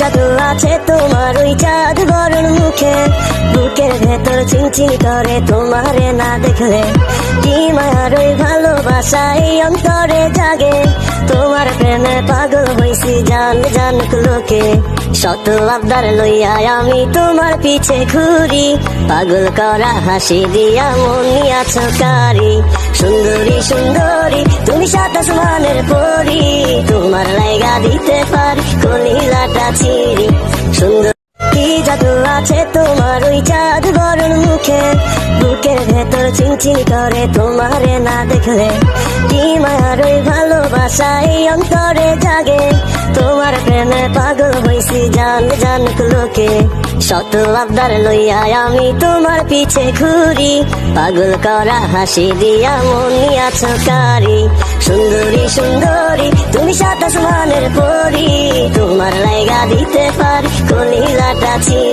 জাদু আছে তোমার ওই চাঁদ বরণ মুখে, বুকের ভেতর চিনচিন করে তোমারে না দেখলে। কি মায়ার ওই ভালোবাসা এই অন্তরে জাগে, তোমার প্রেমে পাগল হইছি জান জানুক লোকে। শত আবদার লইয়া আমি তোমার পিছে ঘুরি, পাগল করা হাসি দিয়া মন নিয়াছ কারি। সুন্দরী সুন্দরী তুমি সাত আসমানের পরি, তোমার লাইগা দিতে পারি কলিজাটা চিরি। সুন্দর কি জাদু আছে তোমার ওই চাঁদ বরণ মুখে, বুকের ভেতর চিনচিন করে তোমারে না দেখলে। কি মায়ার ওই ভালোবাসা এই অন্তরে জাগে, তোমার প্রেমে পাগল হইছি জান জানুক লোকে। শত আবদার লইয়া আমি তোমার পিছে ঘুরি, পাগল করা হাসি দিয়া মন নিয়াছ কারি। সুন্দরী সুন্দরী তুমি সাত আসমানের পরি, তোমার লাইগা দিতে পারি কলিজাটা চিরি।